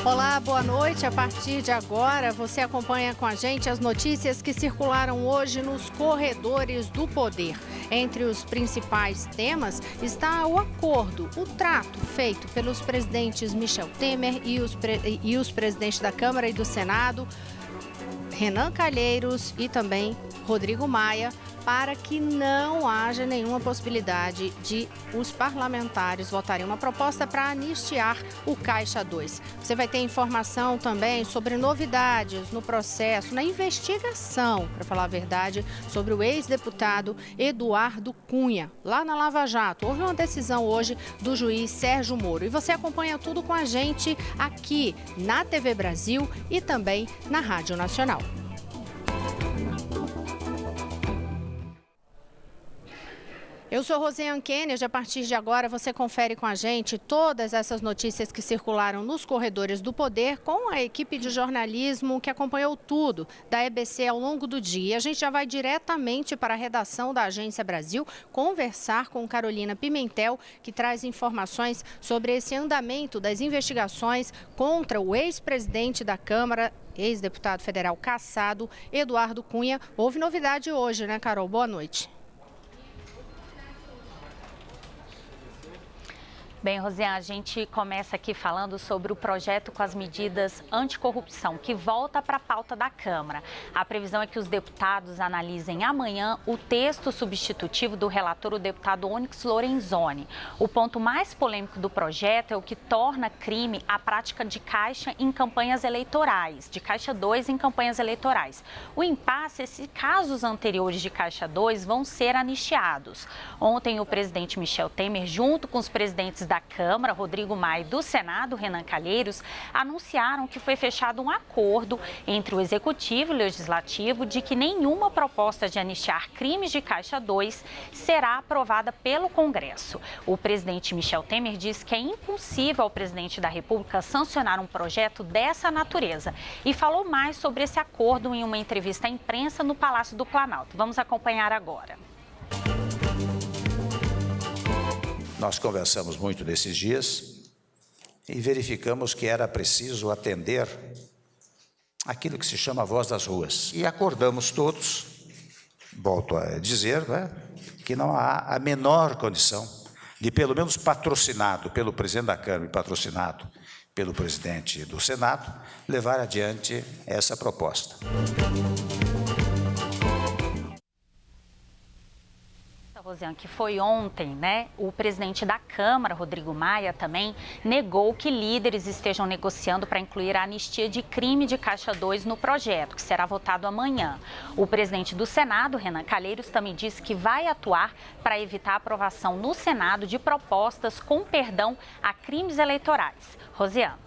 Olá, boa noite. A partir de agora, você acompanha com a gente as notícias que circularam hoje nos corredores do poder. Entre os principais temas está o acordo, o trato feito pelos presidentes Michel Temer e os presidentes da Câmara e do Senado, Renan Calheiros e também Rodrigo Maia, para que não haja nenhuma possibilidade de os parlamentares votarem uma proposta para anistiar o Caixa 2. Você vai ter informação também sobre novidades no processo, na investigação, para falar a verdade, sobre o ex-deputado Eduardo Cunha, lá na Lava Jato. Houve uma decisão hoje do juiz Sérgio Moro. E você acompanha tudo com a gente aqui na TV Brasil e também na Rádio Nacional. Eu sou Rosiane Kennedy. A partir de agora você confere com a gente todas essas notícias que circularam nos corredores do poder com a equipe de jornalismo que acompanhou tudo da EBC ao longo do dia. A gente já vai diretamente para a redação da Agência Brasil conversar com Carolina Pimentel, que traz informações sobre esse andamento das investigações contra o ex-presidente da Câmara, ex-deputado federal cassado, Eduardo Cunha. Houve novidade hoje, né, Carol? Boa noite. Bem, Rosiane, a gente começa aqui falando sobre o projeto com as medidas anticorrupção, que volta para a pauta da Câmara. A previsão é que os deputados analisem amanhã o texto substitutivo do relator, o deputado Onyx Lorenzoni. O ponto mais polêmico do projeto é o que torna crime a prática de caixa em campanhas eleitorais, de Caixa 2 em campanhas eleitorais. O impasse é se casos anteriores de Caixa 2 vão ser anistiados. Ontem, o presidente Michel Temer, junto com os presidentes da Câmara, Rodrigo Maia, e do Senado, Renan Calheiros, anunciaram que foi fechado um acordo entre o Executivo e o Legislativo de que nenhuma proposta de anistiar crimes de Caixa 2 será aprovada pelo Congresso. O presidente Michel Temer disse que é impossível ao presidente da República sancionar um projeto dessa natureza e falou mais sobre esse acordo em uma entrevista à imprensa no Palácio do Planalto. Vamos acompanhar agora. Nós conversamos muito nesses dias e verificamos que era preciso atender aquilo que se chama a voz das ruas. E acordamos todos, volto a dizer, que não há a menor condição de, pelo menos patrocinado pelo presidente da Câmara e patrocinado pelo presidente do Senado, levar adiante essa proposta. Rosiane, que foi ontem, né? O presidente da Câmara, Rodrigo Maia, também negou que líderes estejam negociando para incluir a anistia de crime de Caixa 2 no projeto, que será votado amanhã. O presidente do Senado, Renan Calheiros, também disse que vai atuar para evitar a aprovação no Senado de propostas com perdão a crimes eleitorais. Rosiane.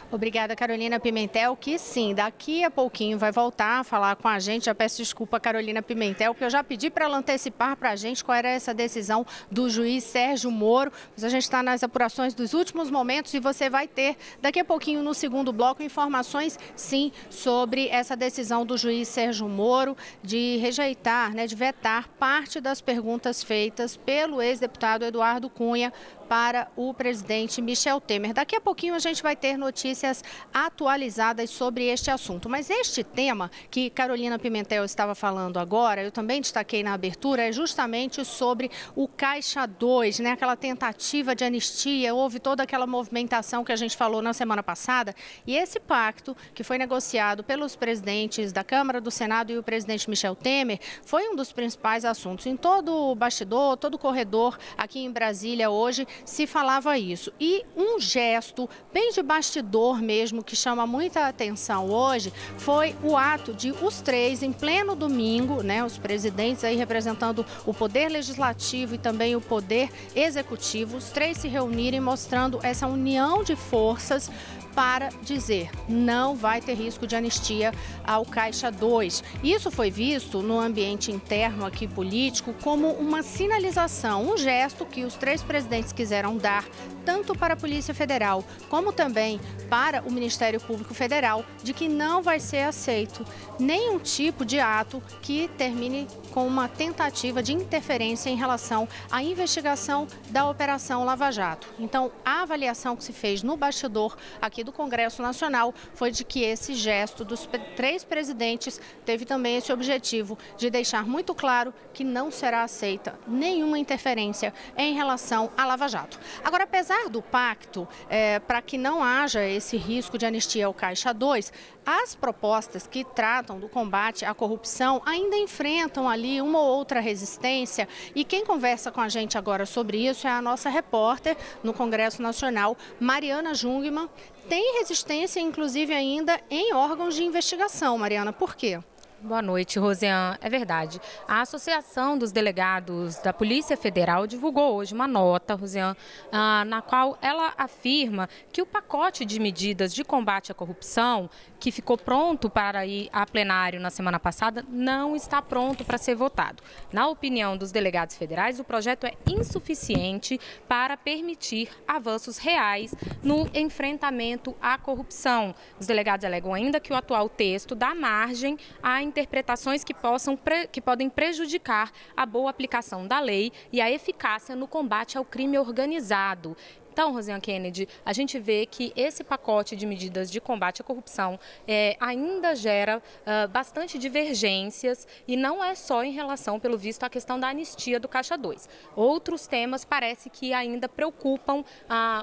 Obrigada, Carolina Pimentel, que sim, daqui a pouquinho vai voltar a falar com a gente. Já peço desculpa, Carolina Pimentel, porque eu já pedi para ela antecipar para a gente qual era essa decisão do juiz Sérgio Moro. Mas a gente está nas apurações dos últimos momentos e você vai ter daqui a pouquinho no segundo bloco informações, sim, sobre essa decisão do juiz Sérgio Moro de rejeitar, de vetar parte das perguntas feitas pelo ex-deputado Eduardo Cunha para o presidente Michel Temer. Daqui a pouquinho a gente vai ter notícias atualizadas sobre este assunto. Mas este tema que Carolina Pimentel estava falando agora, eu também destaquei na abertura, é justamente sobre o Caixa 2, aquela tentativa de anistia. Houve toda aquela movimentação que a gente falou na semana passada. E esse pacto, que foi negociado pelos presidentes da Câmara, do Senado e o presidente Michel Temer, foi um dos principais assuntos. Em todo o bastidor, todo o corredor aqui em Brasília hoje, se falava isso. E um gesto bem de bastidor mesmo, que chama muita atenção hoje, foi o ato de os três, em pleno domingo, os presidentes aí representando o poder legislativo e também o poder executivo, os três se reunirem mostrando essa união de forças para dizer não vai ter risco de anistia ao Caixa 2. Isso foi visto no ambiente interno aqui político como uma sinalização, um gesto que os três presidentes quiseram dar tanto para a Polícia Federal como também para o Ministério Público Federal de que não vai ser aceito nenhum tipo de ato que termine com uma tentativa de interferência em relação à investigação da Operação Lava Jato. Então, a avaliação que se fez no bastidor aqui do Congresso Nacional foi de que esse gesto dos 3 presidentes teve também esse objetivo de deixar muito claro que não será aceita nenhuma interferência em relação à Lava Jato. Agora, apesar do pacto, para que não haja esse risco de anistia ao Caixa 2, as propostas que tratam do combate à corrupção ainda enfrentam ali uma ou outra resistência, e quem conversa com a gente agora sobre isso é a nossa repórter no Congresso Nacional, Mariana Jungmann. Tem resistência, inclusive, ainda em órgãos de investigação. Mariana, por quê? Boa noite, Rosiane. É verdade. A Associação dos Delegados da Polícia Federal divulgou hoje uma nota, Rosiane, na qual ela afirma que o pacote de medidas de combate à corrupção, que ficou pronto para ir a plenário na semana passada, não está pronto para ser votado. Na opinião dos delegados federais, o projeto é insuficiente para permitir avanços reais no enfrentamento à corrupção. Os delegados alegam ainda que o atual texto dá margem a interpretações que podem prejudicar a boa aplicação da lei e a eficácia no combate ao crime organizado. Então, Rosiane Kennedy, a gente vê que esse pacote de medidas de combate à corrupção ainda gera bastante divergências, e não é só em relação, pelo visto, à questão da anistia do Caixa 2. Outros temas parece que ainda preocupam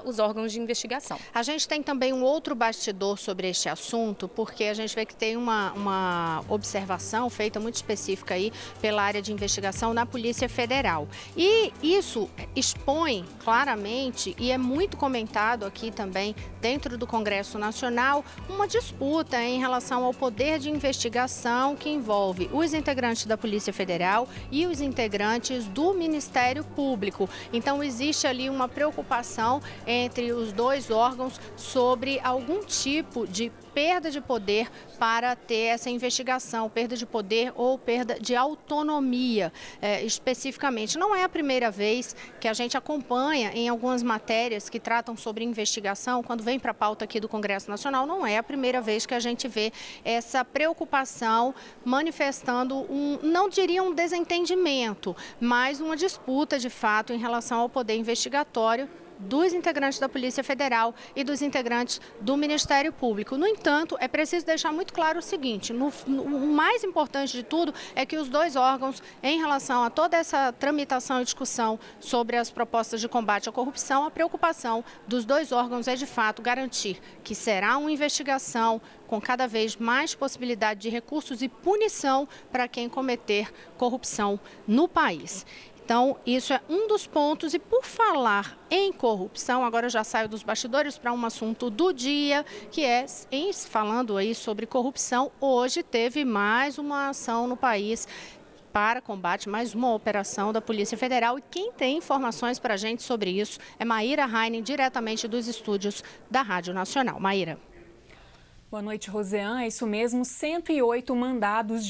os órgãos de investigação. A gente tem também um outro bastidor sobre este assunto, porque a gente vê que tem uma observação feita muito específica aí pela área de investigação na Polícia Federal. E isso expõe claramente, e é muito comentado aqui também dentro do Congresso Nacional, uma disputa em relação ao poder de investigação que envolve os integrantes da Polícia Federal e os integrantes do Ministério Público. Então, existe ali uma preocupação entre os dois órgãos sobre algum tipo de perda de poder para ter essa investigação, perda de poder ou perda de autonomia, especificamente. Não é a primeira vez que a gente acompanha em algumas matérias que tratam sobre investigação, quando vem para a pauta aqui do Congresso Nacional, não é a primeira vez que a gente vê essa preocupação manifestando não diria um desentendimento, mas uma disputa de fato em relação ao poder investigatório dos integrantes da Polícia Federal e dos integrantes do Ministério Público. No entanto, é preciso deixar muito claro o seguinte, o mais importante de tudo é que os dois órgãos, em relação a toda essa tramitação e discussão sobre as propostas de combate à corrupção, a preocupação dos dois órgãos é, de fato, garantir que será uma investigação com cada vez mais possibilidade de recursos e punição para quem cometer corrupção no país. Então, isso é um dos pontos. E por falar em corrupção, agora eu já saio dos bastidores para um assunto do dia, que é, falando aí sobre corrupção, hoje teve mais uma ação no país para combate, mais uma operação da Polícia Federal. E quem tem informações para a gente sobre isso é Maíra Heinen, diretamente dos estúdios da Rádio Nacional. Maíra. Boa noite, Rosiane. É isso mesmo, 108 mandados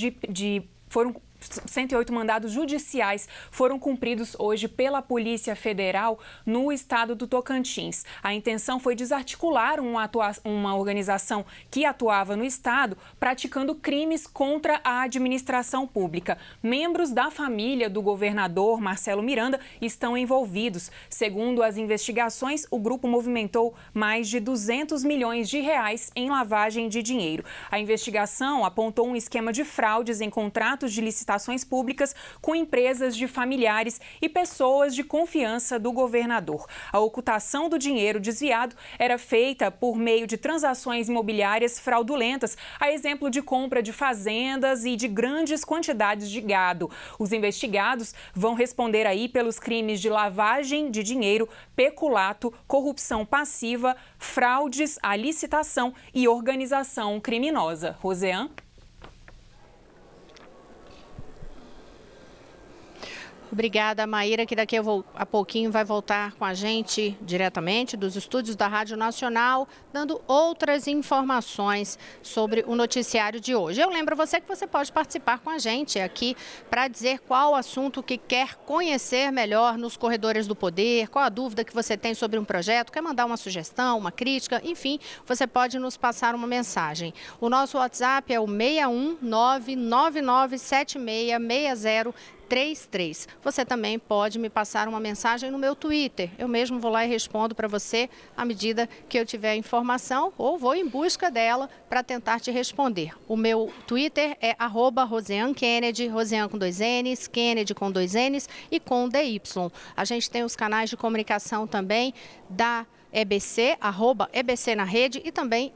108 mandados judiciais foram cumpridos hoje pela Polícia Federal no estado do Tocantins. A intenção foi desarticular uma organização que atuava no estado praticando crimes contra a administração pública. Membros da família do governador Marcelo Miranda estão envolvidos. Segundo as investigações, o grupo movimentou mais de 200 milhões de reais em lavagem de dinheiro. A investigação apontou um esquema de fraudes em contratos de licitações públicas com empresas de familiares e pessoas de confiança do governador. A ocultação do dinheiro desviado era feita por meio de transações imobiliárias fraudulentas, a exemplo de compra de fazendas e de grandes quantidades de gado. Os investigados vão responder aí pelos crimes de lavagem de dinheiro, peculato, corrupção passiva, fraudes à licitação e organização criminosa. Rosiane? Obrigada, Maíra, que daqui a pouquinho vai voltar com a gente diretamente dos estúdios da Rádio Nacional, dando outras informações sobre o noticiário de hoje. Eu lembro você que você pode participar com a gente aqui para dizer qual assunto que quer conhecer melhor nos corredores do poder, qual a dúvida que você tem sobre um projeto, quer mandar uma sugestão, uma crítica, enfim, você pode nos passar uma mensagem. O nosso WhatsApp é o 61999766033. 33. Você também pode me passar uma mensagem no meu Twitter. Eu mesmo vou lá e respondo para você à medida que eu tiver informação ou vou em busca dela para tentar te responder. O meu Twitter é @RoseannKennedy, Roseanne com 2 N's, Kennedy com 2 N's e com DY. A gente tem os canais de comunicação também da EBC, @EBC na rede e também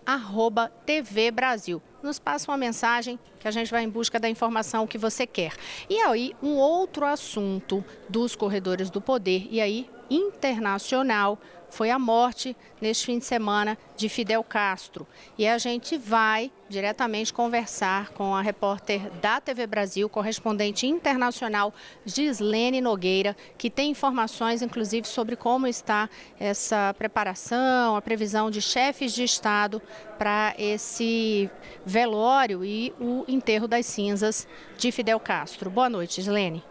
@TV Brasil. Nos passa uma mensagem que a gente vai em busca da informação que você quer. E aí, um outro assunto dos corredores do poder, e aí internacional, foi a morte neste fim de semana de Fidel Castro. E a gente vai diretamente conversar com a repórter da TV Brasil, correspondente internacional Gislene Nogueira, que tem informações, inclusive, sobre como está essa preparação, a previsão de chefes de Estado para esse velório e o enterro das cinzas de Fidel Castro. Boa noite, Gislene.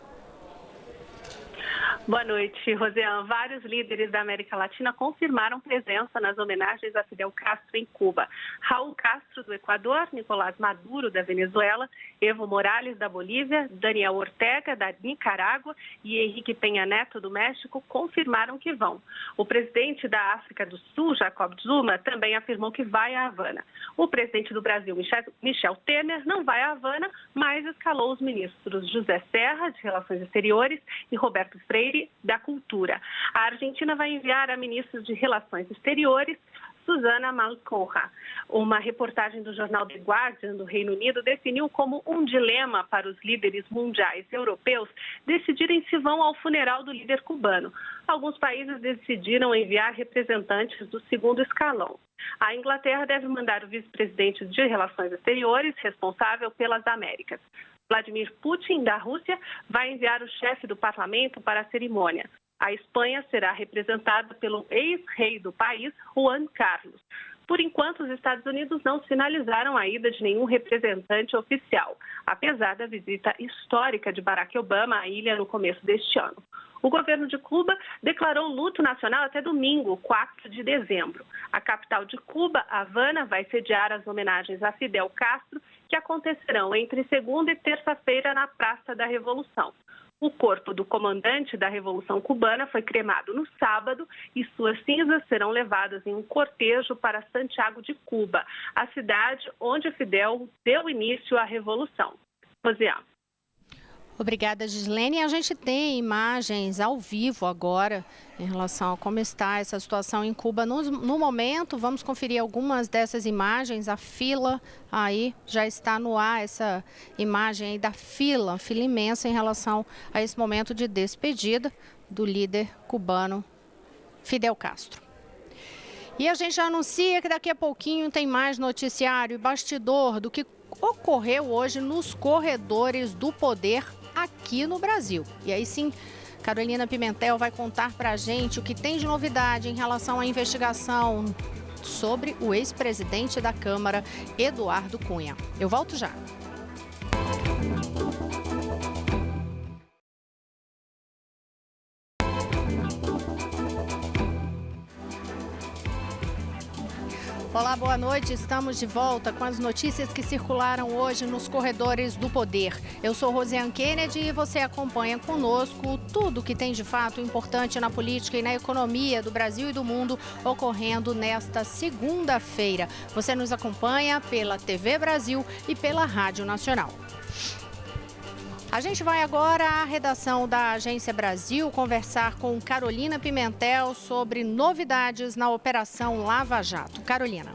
Boa noite, Roseanne. Vários líderes da América Latina confirmaram presença nas homenagens a Fidel Castro em Cuba. Raul Castro, do Equador, Nicolás Maduro, da Venezuela, Evo Morales, da Bolívia, Daniel Ortega, da Nicarágua e Henrique Peña Neto, do México, confirmaram que vão. O presidente da África do Sul, Jacob Zuma, também afirmou que vai a Havana. O presidente do Brasil, Michel Temer, não vai a Havana, mas escalou os ministros José Serra, de Relações Exteriores, e Roberto Freire, da Cultura. A Argentina vai enviar a ministra de Relações Exteriores, Susana Malcorra. Uma reportagem do jornal The Guardian do Reino Unido definiu como um dilema para os líderes mundiais europeus decidirem se vão ao funeral do líder cubano. Alguns países decidiram enviar representantes do segundo escalão. A Inglaterra deve mandar o vice-presidente de Relações Exteriores, responsável pelas Américas. Vladimir Putin, da Rússia, vai enviar o chefe do parlamento para a cerimônia. A Espanha será representada pelo ex-rei do país, Juan Carlos. Por enquanto, os Estados Unidos não sinalizaram a ida de nenhum representante oficial, apesar da visita histórica de Barack Obama à ilha no começo deste ano. O governo de Cuba declarou luto nacional até domingo, 4 de dezembro. A capital de Cuba, Havana, vai sediar as homenagens a Fidel Castro, que acontecerão entre segunda e terça-feira na Praça da Revolução. O corpo do comandante da Revolução Cubana foi cremado no sábado e suas cinzas serão levadas em um cortejo para Santiago de Cuba, a cidade onde Fidel deu início à Revolução. Roseanne. Obrigada, Gislene. A gente tem imagens ao vivo agora em relação a como está essa situação em Cuba. No momento, vamos conferir algumas dessas imagens. A fila aí já está no ar, essa imagem aí da fila imensa em relação a esse momento de despedida do líder cubano Fidel Castro. E a gente já anuncia que daqui a pouquinho tem mais noticiário e bastidor do que ocorreu hoje nos corredores do poder aqui no Brasil. E aí sim, Carolina Pimentel vai contar pra gente o que tem de novidade em relação à investigação sobre o ex-presidente da Câmara, Eduardo Cunha. Eu volto já. Olá, boa noite. Estamos de volta com as notícias que circularam hoje nos corredores do poder. Eu sou Roseanne Kennedy e você acompanha conosco tudo que tem de fato importante na política e na economia do Brasil e do mundo ocorrendo nesta segunda-feira. Você nos acompanha pela TV Brasil e pela Rádio Nacional. A gente vai agora à redação da Agência Brasil conversar com Carolina Pimentel sobre novidades na Operação Lava Jato. Carolina.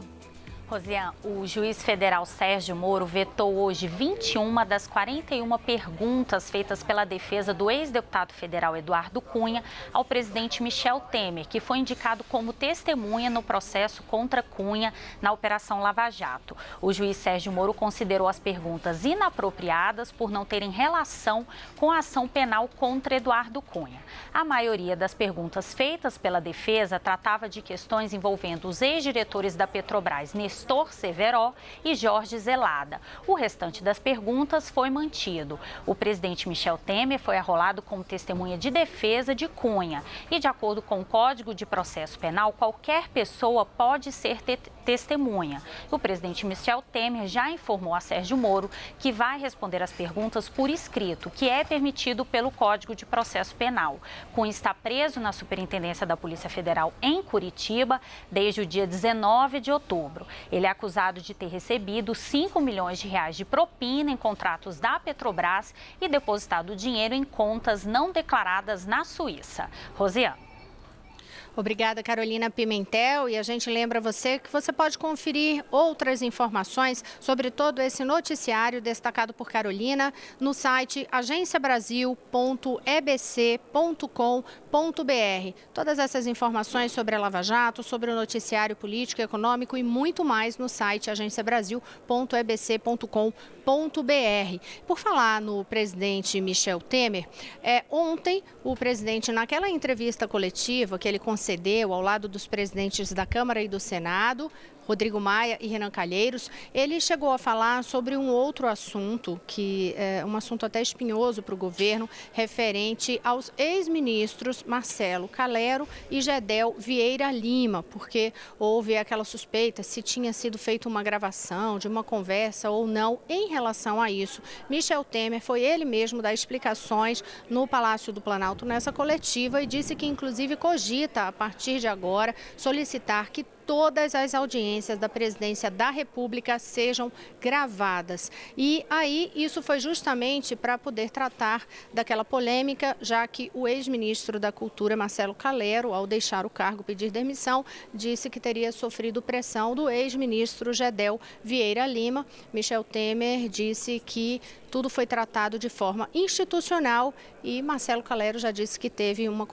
Roseanne, o juiz federal Sérgio Moro vetou hoje 21 das 41 perguntas feitas pela defesa do ex-deputado federal Eduardo Cunha ao presidente Michel Temer, que foi indicado como testemunha no processo contra Cunha na Operação Lava Jato. O juiz Sérgio Moro considerou as perguntas inapropriadas por não terem relação com a ação penal contra Eduardo Cunha. A maioria das perguntas feitas pela defesa tratava de questões envolvendo os ex-diretores da Petrobras, Nestor Nestor Severo e Jorge Zelada. O restante das perguntas foi mantido. O presidente Michel Temer foi arrolado como testemunha de defesa de Cunha. E, de acordo com o Código de Processo Penal, qualquer pessoa pode ser testemunha. O presidente Michel Temer já informou a Sérgio Moro que vai responder as perguntas por escrito, que é permitido pelo Código de Processo Penal. Cunha está preso na Superintendência da Polícia Federal em Curitiba desde o dia 19 de outubro. Ele é acusado de ter recebido 5 milhões de reais de propina em contratos da Petrobras e depositado o dinheiro em contas não declaradas na Suíça. Rosiane. Obrigada, Carolina Pimentel. E a gente lembra você que você pode conferir outras informações sobre todo esse noticiário destacado por Carolina no site agenciabrasil.ebc.com.br. Todas essas informações sobre a Lava Jato, sobre o noticiário político, econômico e muito mais no site agenciabrasil.ebc.com.br. Por falar no presidente Michel Temer, ontem o presidente, naquela entrevista coletiva que ele concedeu ao lado dos presidentes da Câmara e do Senado, Rodrigo Maia e Renan Calheiros, ele chegou a falar sobre um outro assunto, que é um assunto até espinhoso para o governo, referente aos ex-ministros Marcelo Calero e Gedel Vieira Lima, porque houve aquela suspeita se tinha sido feita uma gravação de uma conversa ou não em relação a isso. Michel Temer foi ele mesmo dar explicações no Palácio do Planalto nessa coletiva e disse que inclusive cogita, a partir de agora, solicitar que todas as audiências da Presidência da República sejam gravadas. E aí, isso foi justamente para poder tratar daquela polêmica, já que o ex-ministro da Cultura, Marcelo Calero, ao deixar o cargo, pedir demissão, disse que teria sofrido pressão do ex-ministro Gedel Vieira Lima. Michel Temer disse que tudo foi tratado de forma institucional e Marcelo Calero já disse que teve uma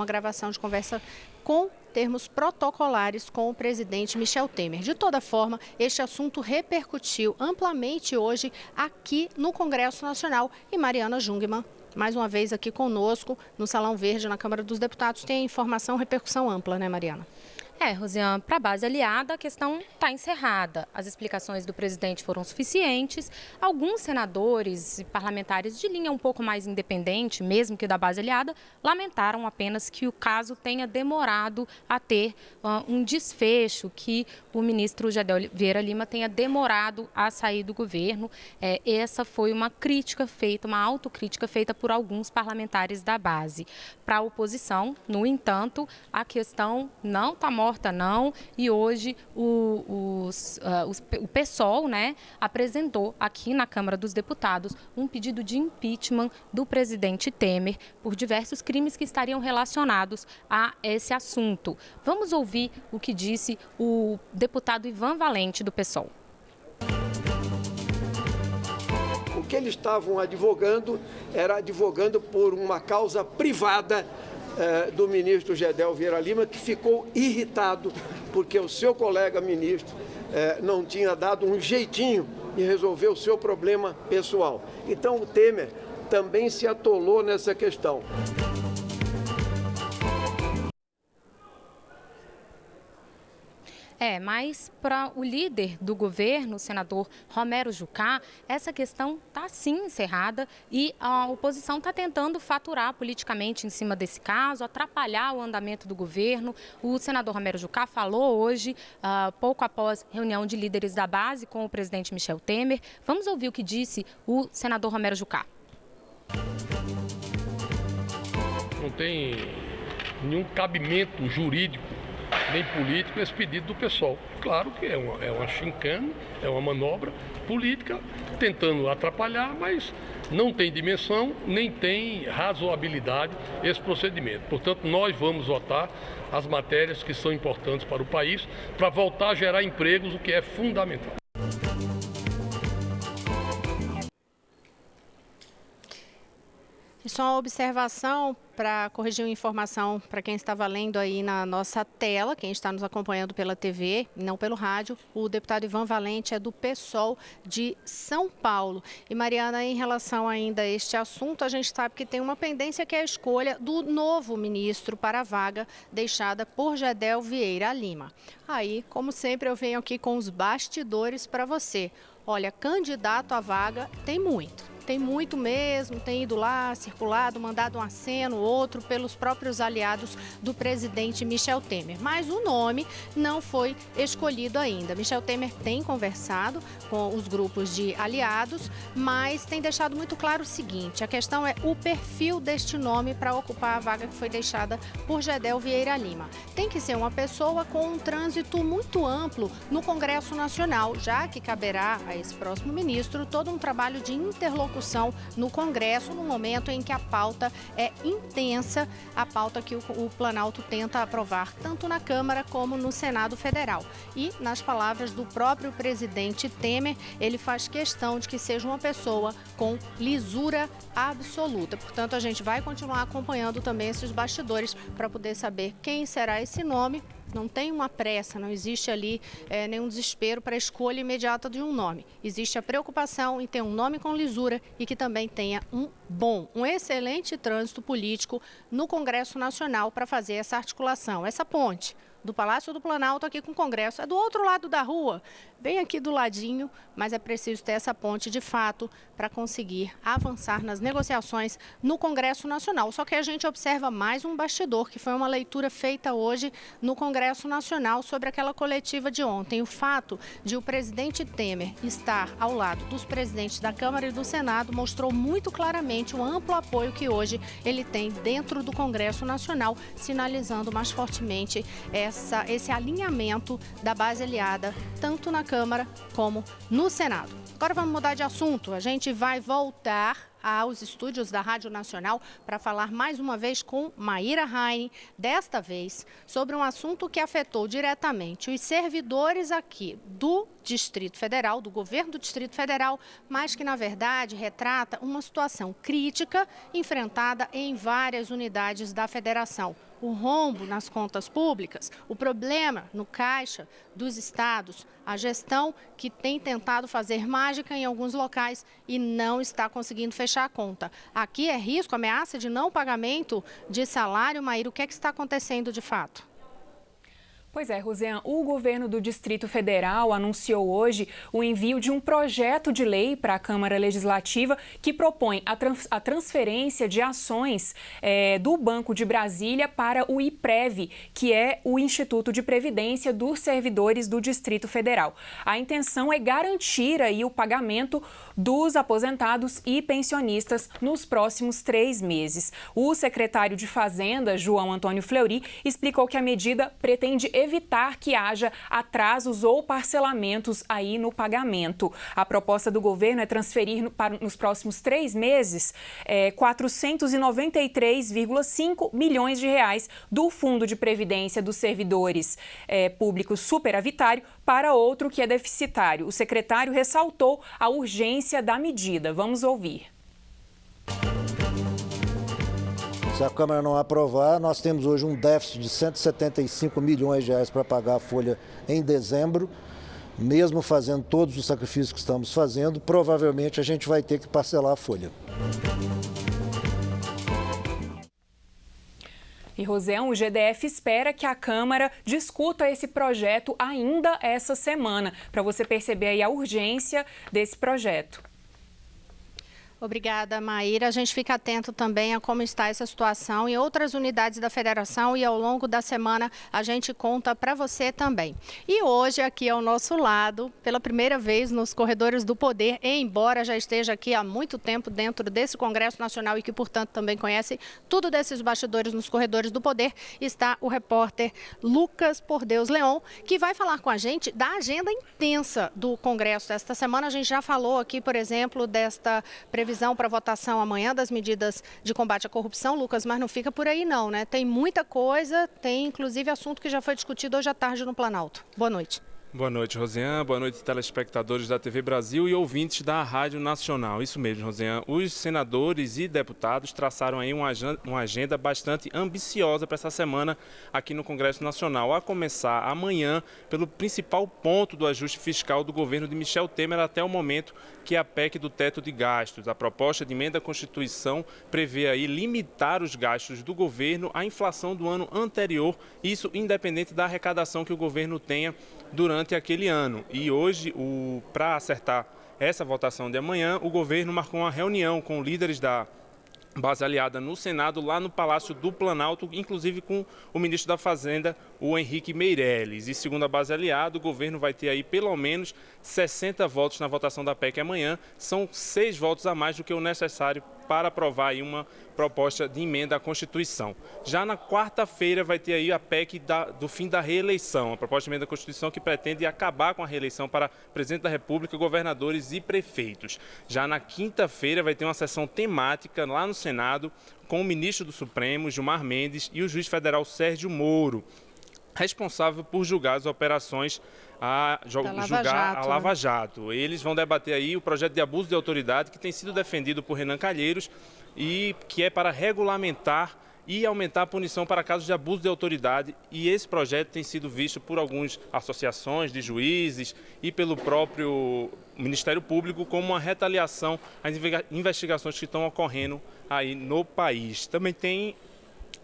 gravação de conversa com termos protocolares com o presidente Michel Temer. De toda forma, este assunto repercutiu amplamente hoje aqui no Congresso Nacional e Mariana Jungmann, mais uma vez aqui conosco no Salão Verde, na Câmara dos Deputados, tem informação, repercussão ampla, né, Mariana? Rosiane, para a base aliada, a questão está encerrada. As explicações do presidente foram suficientes. Alguns senadores e parlamentares de linha um pouco mais independente, mesmo que da base aliada, lamentaram apenas que o caso tenha demorado a ter um desfecho, que o ministro Gedel Vieira Lima tenha demorado a sair do governo. Essa foi uma crítica feita, uma autocrítica feita por alguns parlamentares da base. Para a oposição, no entanto, a questão não está morta, não, e hoje o PSOL, apresentou aqui na Câmara dos Deputados um pedido de impeachment do presidente Temer por diversos crimes que estariam relacionados a esse assunto. Vamos ouvir o que disse o deputado Ivan Valente, do PSOL. O que eles estavam advogando era advogando por uma causa privada do ministro Gedel Vieira Lima, que ficou irritado porque o seu colega ministro não tinha dado um jeitinho de resolver o seu problema pessoal. Então o Temer também se atolou nessa questão. Mas para o líder do governo, o senador Romero Jucá, essa questão está sim encerrada e a oposição está tentando faturar politicamente em cima desse caso, atrapalhar o andamento do governo. O senador Romero Jucá falou hoje, pouco após reunião de líderes da base com o presidente Michel Temer. Vamos ouvir o que disse o senador Romero Jucá. Não tem nenhum cabimento jurídico nem político esse pedido do PSOL. Claro que é uma chincana, é uma manobra política tentando atrapalhar, mas não tem dimensão nem tem razoabilidade esse procedimento. Portanto, nós vamos votar as matérias que são importantes para o país para voltar a gerar empregos, o que é fundamental. E só uma observação para corrigir uma informação para quem estava lendo aí na nossa tela, quem está nos acompanhando pela TV e não pelo rádio, o deputado Ivan Valente é do PSOL de São Paulo. E Mariana, em relação ainda a este assunto, a gente sabe que tem uma pendência que é a escolha do novo ministro para a vaga deixada por Gedel Vieira Lima. Aí, como sempre, eu venho aqui com os bastidores para você. Olha, candidato à vaga tem muito. Tem muito mesmo, tem ido lá, circulado, mandado um aceno, outro, pelos próprios aliados do presidente Michel Temer. Mas o nome não foi escolhido ainda. Michel Temer tem conversado com os grupos de aliados, mas tem deixado muito claro o seguinte: a questão é o perfil deste nome para ocupar a vaga que foi deixada por Gedel Vieira Lima. Tem que ser uma pessoa com um trânsito muito amplo no Congresso Nacional, já que caberá a esse próximo ministro todo um trabalho de interlocução no Congresso, no momento em que a pauta é intensa, a pauta que o Planalto tenta aprovar tanto na Câmara como no Senado Federal. E, nas palavras do próprio presidente Temer, ele faz questão de que seja uma pessoa com lisura absoluta. Portanto, a gente vai continuar acompanhando também esses bastidores para poder saber quem será esse nome. Não tem uma pressa, não existe ali nenhum desespero para a escolha imediata de um nome. Existe a preocupação em ter um nome com lisura e que também tenha um excelente trânsito político no Congresso Nacional para fazer essa articulação, essa ponte do Palácio do Planalto aqui com o Congresso. É do outro lado da rua, bem aqui do ladinho, mas é preciso ter essa ponte de fato para conseguir avançar nas negociações no Congresso Nacional. Só que a gente observa mais um bastidor, que foi uma leitura feita hoje no Congresso Nacional sobre aquela coletiva de ontem. O fato de o presidente Temer estar ao lado dos presidentes da Câmara e do Senado mostrou muito claramente o amplo apoio que hoje ele tem dentro do Congresso Nacional, sinalizando mais fortemente esse alinhamento da base aliada, tanto na Câmara como no Senado. Agora vamos mudar de assunto. A gente vai voltar aos estúdios da Rádio Nacional para falar mais uma vez com Maíra Heine, desta vez sobre um assunto que afetou diretamente os servidores aqui do Distrito Federal, do governo do Distrito Federal, mas que na verdade retrata uma situação crítica enfrentada em várias unidades da federação. O rombo nas contas públicas, o problema no caixa dos estados, a gestão que tem tentado fazer mágica em alguns locais e não está conseguindo fechar a conta. Aqui é risco, ameaça de não pagamento de salário. Maíra, o que é que está acontecendo de fato? Pois é, Rosiane, o governo do Distrito Federal anunciou hoje o envio de um projeto de lei para a Câmara Legislativa que propõe a transferência de ações do Banco de Brasília para o IPREV, que é o Instituto de Previdência dos Servidores do Distrito Federal. A intenção é garantir aí o pagamento dos aposentados e pensionistas nos próximos 3 meses. O secretário de Fazenda, João Antônio Fleury, explicou que a medida pretende evitar que haja atrasos ou parcelamentos aí no pagamento. A proposta do governo é transferir nos próximos 3 meses 493,5 milhões de reais do Fundo de Previdência dos Servidores Públicos superavitário para outro que é deficitário. O secretário ressaltou a urgência da medida. Vamos ouvir. Se a Câmara não aprovar, nós temos hoje um déficit de 175 milhões de reais para pagar a folha em dezembro. Mesmo fazendo todos os sacrifícios que estamos fazendo, provavelmente a gente vai ter que parcelar a folha. E, Rosiane, o GDF espera que a Câmara discuta esse projeto ainda essa semana, para você perceber aí a urgência desse projeto. Obrigada, Maíra. A gente fica atento também a como está essa situação em outras unidades da federação e ao longo da semana a gente conta para você também. E hoje aqui ao nosso lado, pela primeira vez nos corredores do poder, embora já esteja aqui há muito tempo dentro desse Congresso Nacional e que, portanto, também conhece tudo desses bastidores nos corredores do poder, está o repórter Lucas Por Deus Leon, que vai falar com a gente da agenda intensa do Congresso desta semana. A gente já falou aqui, por exemplo, desta previsão para votação amanhã das medidas de combate à corrupção, Lucas, mas não fica por aí não, né? Tem muita coisa, tem inclusive assunto que já foi discutido hoje à tarde no Planalto. Boa noite. Boa noite, Rosiane. Boa noite, telespectadores da TV Brasil e ouvintes da Rádio Nacional. Isso mesmo, Rosiane. Os senadores e deputados traçaram aí uma agenda bastante ambiciosa para essa semana aqui no Congresso Nacional, a começar amanhã pelo principal ponto do ajuste fiscal do governo de Michel Temer até o momento, que é a PEC do teto de gastos. A proposta de emenda à Constituição prevê aí limitar os gastos do governo à inflação do ano anterior, isso independente da arrecadação que o governo tenha durante aquele ano. E hoje, para acertar essa votação de amanhã, o governo marcou uma reunião com líderes da base aliada no Senado, lá no Palácio do Planalto, inclusive com o ministro da Fazenda, o Henrique Meirelles. E segundo a base aliada, o governo vai ter aí pelo menos 60 votos na votação da PEC amanhã. São 6 votos a mais do que o necessário para aprovar aí uma proposta de emenda à Constituição. Já na quarta-feira vai ter aí a PEC do fim da reeleição, a proposta de emenda à Constituição que pretende acabar com a reeleição para presidente da República, governadores e prefeitos. Já na quinta-feira vai ter uma sessão temática lá no Senado com o ministro do Supremo, Gilmar Mendes, e o juiz federal Sérgio Moro, responsável por julgar as operações a Lava Jato. Eles vão debater aí o projeto de abuso de autoridade que tem sido defendido por Renan Calheiros e que é para regulamentar e aumentar a punição para casos de abuso de autoridade. E esse projeto tem sido visto por algumas associações de juízes e pelo próprio Ministério Público como uma retaliação às investigações que estão ocorrendo aí no país. Também tem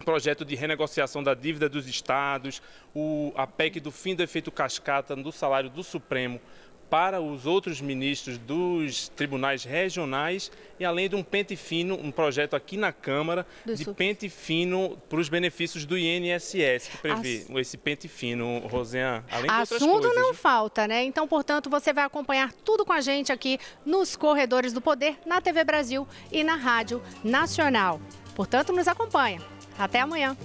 projeto de renegociação da dívida dos estados, a PEC do fim do efeito cascata do salário do Supremo para os outros ministros dos tribunais regionais e além de um pente fino, um projeto aqui na Câmara pente fino para os benefícios do INSS, que prevê esse pente fino, Rosiane, além de outras coisas. Assunto não falta, né? Então, portanto, você vai acompanhar tudo com a gente aqui nos Corredores do Poder, na TV Brasil e na Rádio Nacional. Portanto, nos acompanha. Até amanhã.